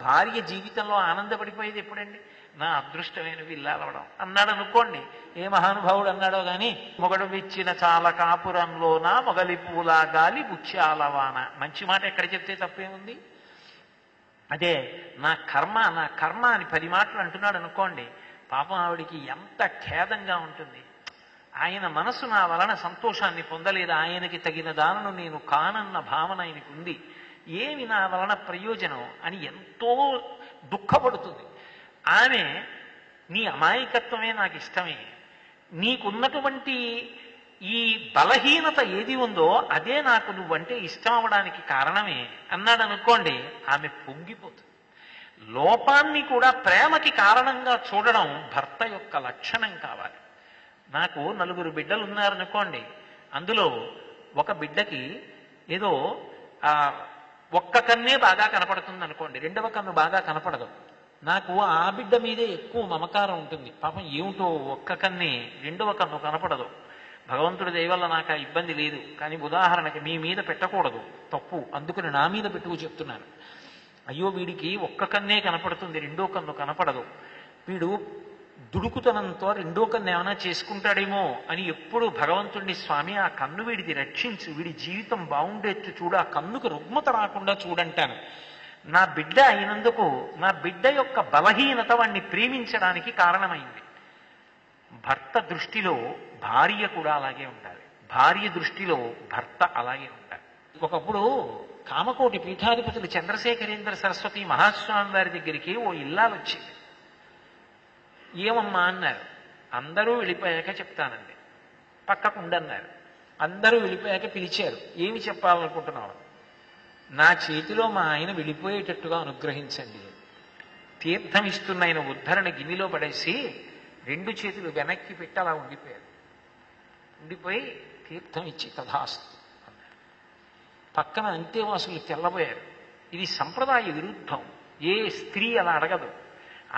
భార్య జీవితంలో ఆనందపడిపోయేది ఎప్పుడండి? నా అదృష్టమైన విల్లాలవడం అన్నాడు అనుకోండి. ఏ మహానుభావుడు అన్నాడో గాని, మొగడు విచ్చిన చాలా కాపురంలోన మొగలి పూల గాలి బుచ్చాలవాన. మంచి మాట ఎక్కడ చెప్తే తప్పేముంది? అదే నా కర్మ నా కర్మ అని 10 మాటలు అంటున్నాడు అనుకోండి, పాపం ఆవిడికి ఎంత ఖేదంగా ఉంటుంది. ఆయన మనసు నా వలన సంతోషాన్ని పొందలేదు, ఆయనకి తగిన దానను నేను కానన్న భావన ఆయనకు ఉంది, ఏమి నా వలన ప్రయోజనం అని ఎంతో దుఃఖపడుతుంది. ఆమె నీ అమాయకత్వమే నాకు ఇష్టమే, నీకున్నటువంటి ఈ బలహీనత ఏది ఉందో అదే నాకు నువ్వంటే ఇష్టం అవడానికి కారణమే అన్నాడు అనుకోండి, ఆమె పొంగిపోతుంది. లోపాన్ని కూడా ప్రేమకి కారణంగా చూడడం భర్త యొక్క లక్షణం కావాలి. నాకు 4 బిడ్డలు ఉన్నారనుకోండి, అందులో ఒక బిడ్డకి ఏదో ఒక్క కన్నే బాగా కనపడుతుంది అనుకోండి, రెండవ కన్ను బాగా కనపడదు. నాకు ఆ బిడ్డ మీదే ఎక్కువ మమకారం ఉంటుంది. పాపం ఏమిటో ఒక్క కన్నే రెండవ కన్ను కనపడదు. భగవంతుడి దయ వల్ల నాకు ఆ ఇబ్బంది లేదు, కానీ ఉదాహరణకి మీ మీద పెట్టకూడదు, తప్పు, అందుకని నా మీద పెట్టుకు చెప్తున్నాను. అయ్యో వీడికి ఒక్క కన్నే కనపడుతుంది, రెండో కన్ను కనపడదు, వీడు దుడుకుతనంతో రెండో కన్ను ఏమైనా చేసుకుంటాడేమో అని ఎప్పుడు భగవంతుడిని, స్వామి ఆ కన్ను వీడిది రక్షించు, వీడి జీవితం బాగుండేట్టు చూడు, ఆ కన్నుకు రుగ్మత రాకుండా చూడంటాను. నా బిడ్డ అయినందుకు నా బిడ్డ యొక్క బలహీనత వాణ్ణి ప్రేమించడానికి కారణమైంది. భర్త దృష్టిలో భార్య కూడా అలాగే ఉండాలి, భార్య దృష్టిలో భర్త అలాగే ఉండాలి. ఒకప్పుడు కామకోటి పీఠాధిపతులు చంద్రశేఖరేంద్ర సరస్వతి మహాస్వామి వారి దగ్గరికి ఓ ఇల్లాలు వచ్చింది. ఏమమ్మా అన్నారు. అందరూ వెళ్ళిపోయాక చెప్తానండి. పక్కకు ఉండన్నారు. అందరూ వెళ్ళిపోయాక పిలిచారు. ఏమి చెప్పాలనుకుంటున్నావు? నా చేతిలో మా ఆయన వెళ్ళిపోయేటట్టుగా అనుగ్రహించండి. తీర్థం ఇస్తున్న ఆయన ఉద్ధరణ గిన్నెలో పడేసి 2 చేతులు వెనక్కి పెట్టి అలా ఉండిపోయారు. ఉండిపోయి తీర్థం ఇచ్చి తథాస్తు అన్నారు. పక్కన అంతేవాసులు తెల్లబోయారు. ఇది సంప్రదాయ విరుద్ధం, ఏ స్త్రీ అలా అడగదు.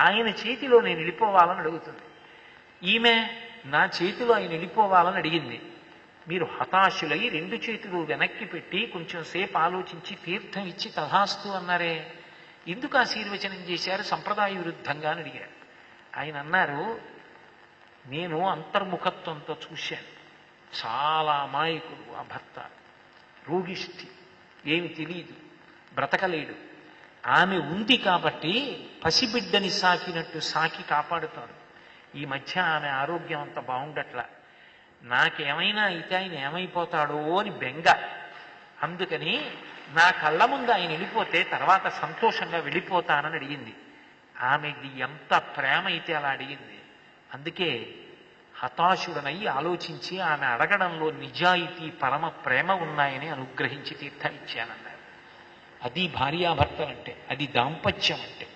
ఆయన చేతిలో నేను వెళ్ళిపోవాలని అడుగుతుంది. ఈమె నా చేతిలో ఆయన వెళ్ళిపోవాలని అడిగింది. మీరు హతాశులై 2 చేతులు వెనక్కి పెట్టి కొంచెం సేపు ఆలోచించి తీర్థం ఇచ్చి తథాస్తు అన్నారే, ఎందుకు ఆశీర్వచనం చేశారు సంప్రదాయ విరుద్ధంగా అని అడిగారు. ఆయన అన్నారు, నేను అంతర్ముఖత్వంతో చూశాను. చాలా అమాయకుడు ఆ భర్త, రోగిష్ఠి, ఏమి తెలియదు, బ్రతకలేడు. ఆమె ఉంది కాబట్టి పసిబిడ్డని సాకినట్టు సాకి కాపాడుతాడు. ఈ మధ్య ఆమె ఆరోగ్యం అంత బాగుండట్లా, నాకేమైనా అయితే ఆయన ఏమైపోతాడో అని బెంగ. అందుకని నా కళ్ళ ముందు ఆయన వెళ్ళిపోతే తర్వాత సంతోషంగా వెళ్ళిపోతానని అడిగింది. ఆమెది ఎంత ప్రేమ అయితే అలా అడిగింది. అందుకే హతాశుడనై ఆలోచించి ఆమె అడగడంలో నిజాయితీ పరమ ప్రేమ ఉన్నాయని అనుగ్రహించి తీర్థం ఇచ్చానన్నారు. అది భార్యాభర్తలంటే, అది దాంపత్యం అంటే.